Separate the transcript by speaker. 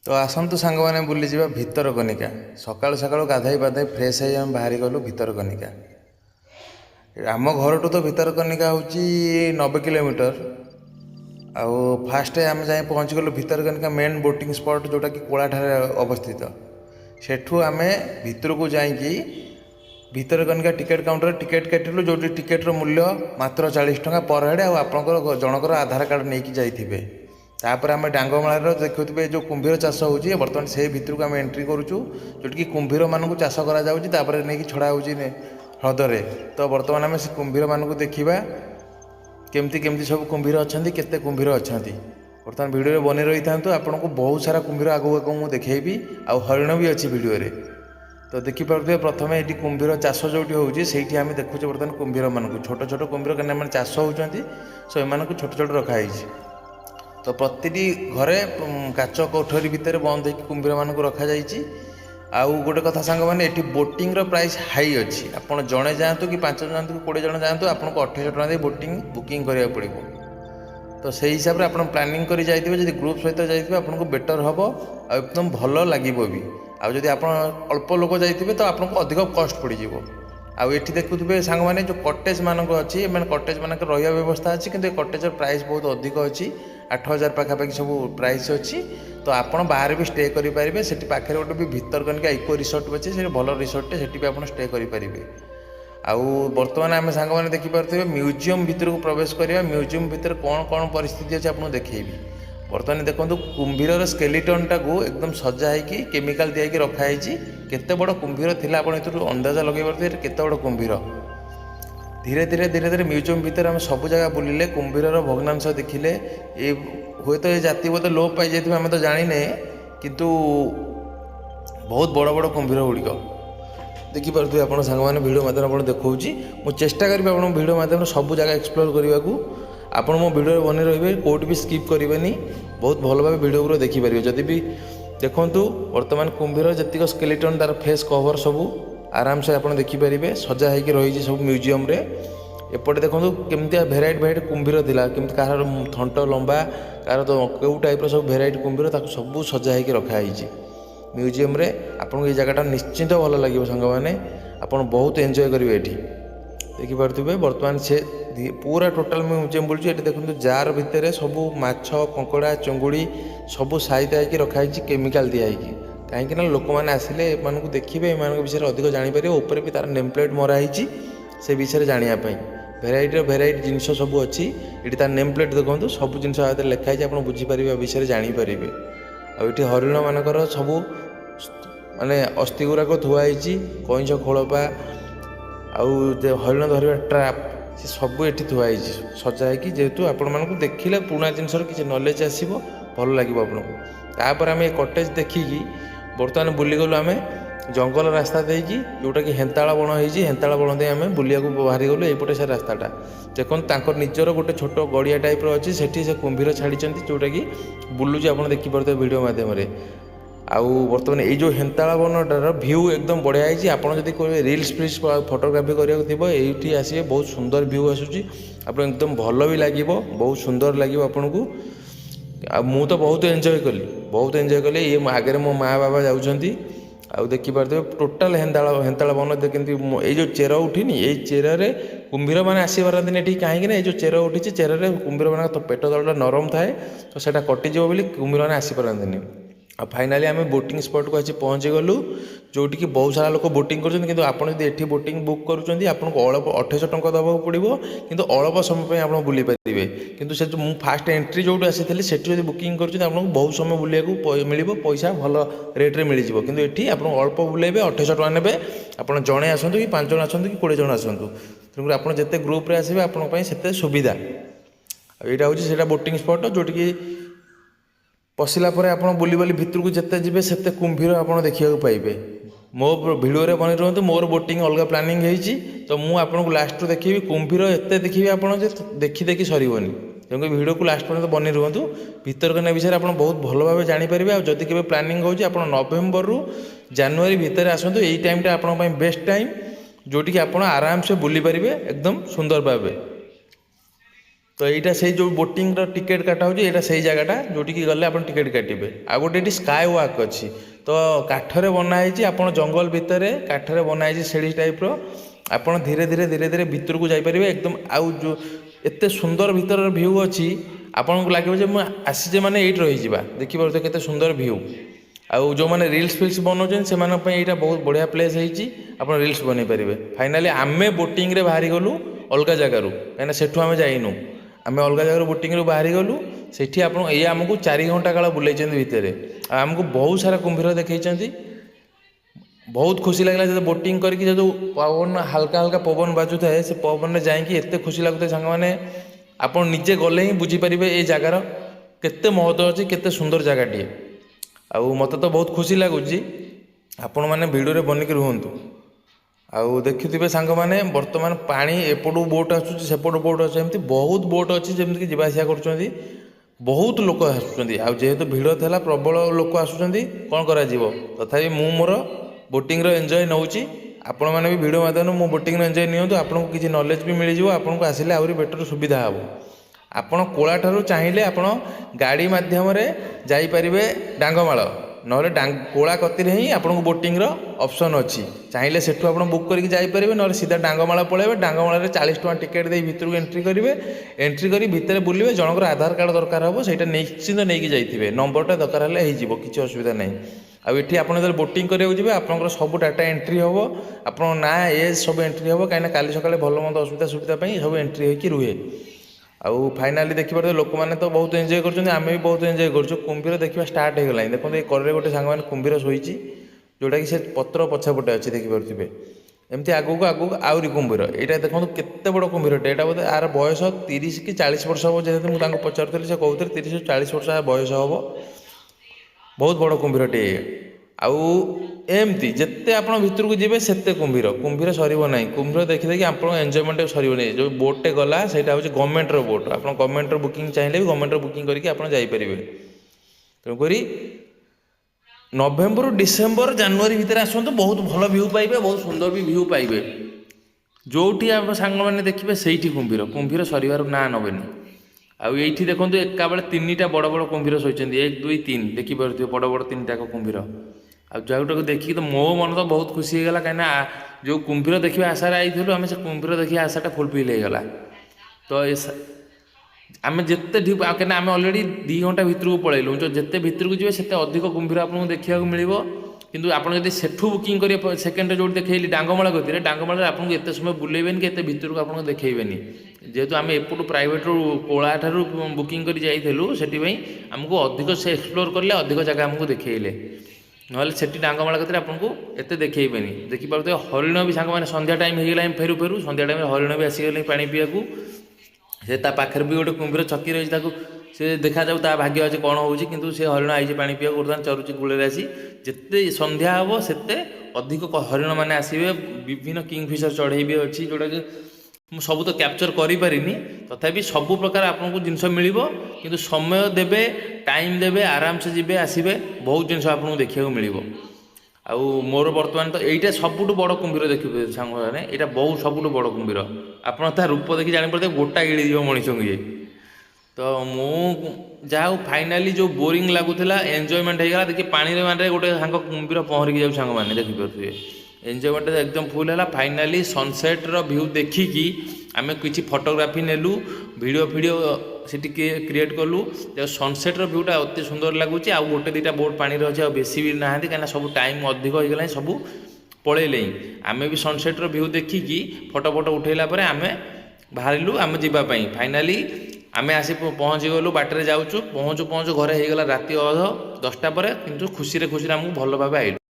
Speaker 1: तो आसतु सांग मैंने बुली जा भितरकनिका सकाळु सकाळु गाधई पाधई फ्रेश हो बाहरी गलु भितरकनिका। आम घर टू तो भितरकनिका हूँ 90 किलोमीटर। आउ फास्ट आम जाए पहुँच गलु भितरकनिका मेन बोटिंग स्पॉट जोटा कि कोलाठारे अवस्थित। सेठू आम भितर को जाइकी भितरकनिका टिकेट काउंटर टिकेट काटिलु जो टिकेटर मूल्य मात्र 40 टंका पर हेड। आपंकर जनकर आधार कार्ड नहीं जाइए। तापर आम डांगमाल देखुए जो कुंभीर चाष हो बर्तमान से भितर को आम एंट्री करुचु जोटि कुंभीर मानक चाष कर नहीं छड़ा हो ह्रदरे। तो बर्तमान आम से कुंभीर मानक देखा केमती केमती सब कुंभीर अच्छा केते कुंभीर अच्छा। बर्तमान भिडियो बनी रही था आपन को बहुत सारा कुंभीर आगू आगू मुझे देखेबी आ हरिण भी अच्छी भिडियो। तो देखिपे प्रथम ये कुंभीर चाष जो होती आम देखुचे बर्तमान कुंभीर मानक छोट छोट कुंभीर कहीं चाष होती सो एम छोट छोट रखाई। तो प्रति घरे काच कोठरी भितर बंद हो कुंभीर मानक रखा जाइए। आउ गोटे कथा सांग मैंने ये बोटिंग प्राइस हाई अच्छी। आपड़ जड़े जातु कि 5 जन जातु कि 20 जन जातु आपको 2800 टका दे बोटिंग बुकिंग करा पड़ो। तो से हिसाब से आप प्लानिंग कर जाइए जब ग्रुप सहित जाइए आपको बेटर हम एकदम भल लगे भी। आदि आप अल्प लोक जाइए तो आपको अधिक कस्ट पड़। आउ ये देखुए सांग मैंने जो कटेज मानक अच्छी मैंने कटेज मानक रहा व्यवस्था अच्छी कि कटेजर प्राइस बहुत अधिक अच्छी 8000 पाखापाखि सब प्राइस अच्छी। तो आपड़ बाहर भी स्टे करेंगे से पाखे गोटे भी भितरकनिका इको रिसोर्ट अच्छे से भल रिसोर्टे से भी आप स्टे करेंगे। आउ बर्तमान आम सांग मैंने देखिपे म्यूजियम भितर को प्रवेश करवा। म्यूजियम भितर कौन कौन परिस्थिति अच्छे आपको देखेबी। बर्तमान देखो कुंभीर स्केलेटन टाक एकदम सजा होगी केमिकाल दिखाई रखाई केते बड़ कुंभीर थिला आप अंदाजा लगे पारे केते बड़ कुंभीर। धीरे धीरे धीरे धीरे म्यूजियम भितर आम सब जगह बुलिले कुंभीर भग्नांश देखिले। ये हुए तो ये जाति बोध लोप पाई जाए आम तो जाने किंतु बहुत बड़ बड़ कुंभीर गुड़िक देखिपे आप सांग मैंने भिडियो माध्यम आप देखा मुझे चेष्टा करी आप भिडियो माध्यम सब जगह एक्सप्लोर करने को। आप मो भिडियो बनी रही कौट भी स्किप करेंगे बहुत भल भाव भिडियो गुलो देखिपारे। जदि भी देखु बर्तमान कुंभीर जी स्केलेटन तार फेस कवर सब आराम से आप देखिपारे सजा होगी रही सब म्यूजियम रे। एपटे देखो केमती भेराइट भेराइट कुंभीर थिला केमती कहार थंट लंबा कार तो कौ टाइप सब भेराइट कुंभीर सब सजा होगी रखाई म्यूजियम रे। आपको ये जगह निश्चिंत भल लगे सांग मैंने आप बहुत एंजॉय करेंगे ये देखिपे। बर्तमान से पूरा टोटाल म्यूजियम बुलूँ ये देखो जार भितर सब माछ कंकड़ा चुंगुड़ी सब साइता होगी रखाई केमिकाल दिखाई कहीं लोक मैंने आसिले एम देखिए एम विषय अधिक जापर ऊपर भी तार नेम प्लेट मराई से विषय जानापी भेराइटर भेराइट जिनस सब अच्छी ये तार नेम प्लेट देखो सब जिन लिखाई आप बुझीपारे विषय जापर। आठ हरिण मानकर सब माने अस्थि गुराक थुआई कईंच खोलपा आउ हरिण धरवा ट्राप से सब ये थुआई सजा है जेहेतु आपण मानक देखिले पुराना जिनसर किसी नॉलेज आसो भल लगे आपको। तापर आम ये कटेज देखिकी बर्तमान बुलीगलु आम जंगल रास्ता देकी जोटा कि हेन्ताला बण होती हेन्ताला बण दे आम बुलिया बाहरी गलु यपटे से रास्ताटा देखो निजर गोटे छोट गड़िया टाइप अच्छी से कुंभीर छाड़ी जोटा कि बुलूची आप देखिपे भिडियो मध्यम। आउ बर्तमान ये जो हेन्ताला बनटार भ्यू एकदम बढ़िया है। आपड़ जब कोई रिल्स फिल्स फोटोग्राफी करा ये आसवे बहुत सुंदर भ्यू आसूँ आप एकदम भल भी लगे बहुत सुंदर लगे आपन को। मु तो बहुत एंजॉय कली ये आगे मो माँ बाबा जाऊँगी आउ देखिपे टोटाल हेन्ताला बन देखते ये जो चेर उठिनी ये चेर कुंभीर मैंने आसी पारती कहीं ये जो चेर उठी चेर कुंभीर मान पेट तलटा नरम थाए तो सैटा कटिज बोली कुंभीर मैंने आसी पारती। आ फाइनाली आम बोटिंग स्पॉट को आसी पहुँची गलु जोटि बहुत सारा लोग बोटिंग कर आपड़ी बोटिंग बुक करुँच आपको अल्प 2800 टका देवाक पड़ो कि अल्प समय आप बुली पारे। किंतु से जो फास्ट एंट्री जो आसी से बुकिंग कर बहुत समय बुलिया मिल पैसा भल रेट्रे मिल जाए। कि ये आपको अल्प बुलेबे 2800 टका ने आप जड़े आसतु कि 5 जन आसतु कि 20 जन आसतु तेणुकर आप जिते ग्रुप्रे आसवे आपते सुविधा। यहाँ हूँ से बोटिंग स्पॉट जोटि पशिला आप बुली बुली भितर को जिते जी से कुंभीर आप देखा पाइबे। मो भिडियो बनी रुहतु मोर बोटिंग अलग प्लानिंग होती तो मुझे आपको लास्ट देखी कुंभीर एत देखिए आप देखी देखी सरबनी तेणुक भिडियो को लास्ट पर्यटन बनी रुहतु। भितरकनिका विषय आप बहुत भल भाव जापर। आदि के प्लानिंग हो नवेम्बर रु जानुरी भितर आसतु यही टाइमटा आप बेस्ट टाइम जोटि आप आराम से बुली पारे एकदम सुंदर भाव। तो यहाँ से जो बोटिंग टिकेट काटा हो से जगटा जोटिकी गले आप टिकेट काटे आ गोटे ये स्काए वॉक अच्छी तो काठरे बनाई आप जंगल भितर काठरे बनाई सीढ़ी टाइप आप धीरे धीरे धीरे धीरे भितर को जापर एकदम आउ जो एत सुंदर भितर भ्यू अच्छी आपन को लगे मुझे आसीजे मैंने ये रही देखिए केते सुंदर भ्यू आउ जो मैंने रील्स फिल्स बनाऊँ से यहाँ बहुत बढ़िया प्लेस होती आप रील्स बनई पारे फाइनाली आमे बोटिंग रे बाहरी गलु अलग जगार कहीं सेठू आम जाइनु आम अलग जगह बोटिंग बाहरी गलु सेठी आप ये आमको 4 घंटा काल बुलाई भितर आमको बहुत सारा कुंभीर देखी बहुत खुशी लगला जब बोटिंग करके जो पवन हल्का हल्का पवन बाजू थाए से पवन में जाइए एत खुशी लगुता सांग मैंने आप निजे गले ही बुझीपारे ये जगार केते महत्व अच्छी केते सुंदर जगहटी आउ मत तो बहुत खुशी लगुच आपण मैंने भिडियो बनिक रुहतु आउ देखुवे सांग मैंने बर्तमान पानी एपटू बोट आसूँ सेपटू बोट अच्छे एमती बहुत बोट अच्छी जमीक जावासिया कर बहुत लोक आसुँच भिड़ था प्रबल लोक आसुँच कौन करा तथापि मु मोर बोटिंग एंजॉय नौची आपण मैंने भी भिडियो माध्यम मो बोटिंग एंजॉय नियंतु आपको किसी नॉलेज भी मिल जाव आपको आसिले आहरी बेटर सुविधा हे आपण कोला ठारू चाहिए आपण गाड़ी माध्यम जापर डांगमाल ना कोला कतिर ही आपको बोटिंग ऑप्शन अच्छी चाहिए सेठू आप बुक करके जापर ना सीधा डांगमाल पलैबे डांगमाल 40 टଙ୍କା टिकेट दे भितर को एंट्री करेंगे एंट्री कर भितर बुलवे जनकर आधार कार्ड दरकार हम से निश्चिंत नहीं जाइए नंबरटा दरकार है किसी असुविधा नहीं आठी आप बोटिंग कराया आप सब डाटा एंट्री हम आप ना एज सब एंट्री हम कहीं काली सकाଳେ भल मंद असुविधा सुविधा सब एंट्री होकर रुहे आउ फाइनाली देखिए लोक मैंने तो बहुत एंजॉय कर आम भी बहुत एंजॉय कर कुंभीर देखा स्टार्ट हो गला देखो ये कड़े गोटे सांग मैंने कुंभीर शोची जोटा कि से पत्र पछापटे अच्छी देखिपे एमती आगू आगू आहरी कुंभीर यहाँ देखो केते बड़ कुंभीरटे यहाँ बोधे आर बयस 30 कि 40 वर्ष हम जेहतु मुझे पचारूली से कहते 30 से 40 वर्ष बयस हम बहुत बड़ कुंभीरटे आउ एमती जिते आप भितर को जी से कुंभीर कुंभीर सरब ना कुंभीर देखी देखिए आप एंजॉयमेंट सरब नहीं जो बोटे गला से हूँ गवर्नमेंट बोट आप गवर्नमेंट बुकिंग चाहिए भी गवर्नमेंट बुकिंग करके आप जापर तेणुक नवेम्बर डिसेम्बर जनवरी भितर आसतु बहुत भल भ्यू पाइबे बहुत सुंदर भी भ्यू पाइबे जोटी आप सांग मैंने देखिए से कुंभीर कुंभीर सर ना नबेनि आउ ये देखो एका बेले 3टा बड़ बड़ कुंभीर शोचते 1 2 3 देखिपे बड़ बड़ 3टा कुंभीर आ जोटा देखिए तो मो मन तो बहुत खुशी होगा कहीं जो कुंभीर देखिए आशार आई आम से कुंभीर देखिए आशाटा फुलफिल होगा तो आम जिते कहीं आम अलरेडी 2 घंटा भितर को पलैलु जो जिते भितर को जी से अधिक कुंभीर आपको देखा मिल किंतु आप सेठू बुकिंग करेंगे सेकेंड जो देखी डांगमाल गति डांगमाल आपको एत समय बुलेबेनि कि भितर को आपको देखेबेनि जेहेतु आम एपटू प्राइवेट कोला ठारू बुकिंग कर जाइलु से आमको अधिक से एक्सप्लोर कले अधिक जगह आमको देखले ना से डांगमाल गति आपको एत देखेबेनि देखिए हरिण भी सांग मैंने संध्या टाइम होगा फेरु फेरु संध्या टाइम हरिण भी आसीगले पानी पीवाकू से पाखे भी गोटे कुंभीर छकी रही से देखा जाऊ ता भाग्य अच्छे कौन हो से हरिण आई पानी पीवा बर्तमान चरुची कूल आसी जिते संध्या हम से अधिक हरिण मैंने आसवे विभिन्न किंगफिशर चढ़ई भी अच्छी जोटा कि सब तो कैप्चर करें तथापि सब प्रकार आपको जिनस मिल कि समय देवे टाइम देवे आराम से जी आसवे बहुत जिन आपको देखा मिल आउ मोर बर्तमान तो यहाँ सबुठ बड़ कुंभीर देखिए सांग मैंने यहाँ बहुत सबुठ बड़ कुंभीर आप रूप देखिए जापर गोटा गिड़ी मनीष को ये तो मु जहाँ फाइनाली जो बोरिंग लगुला एंजॉयमेंट होगा देखिए पानी मारे गोटे सांग कुंभीर पहरिकी जाऊ सांग मैंने देखिपे एंजॉयमेंट एकदम फुल है फाइनाली सनसेट्र भ्यू देखिकी आम किसी फोटोग्राफी नेलु वीडियो से क्रिएट कलु सनसेट्र भ्यूटा अति सुंदर लगुच आ गोटे 2टा बोट पानी अच्छे आ बेसी भी ना कहीं सब टाइम अधिक होगा सब पलैले आम भी सनसेट्र भ्यू देखिकी फोटो फोटो उठेला आम बाहरिलु आम जावाई फाइनाली आम आसी पहुँची गलु बाटर जाऊँ पहुँचु पहुँचु घरे हो गला राति 10टा पर किंतु खुशी खुशी आमको भल भाव आइलु।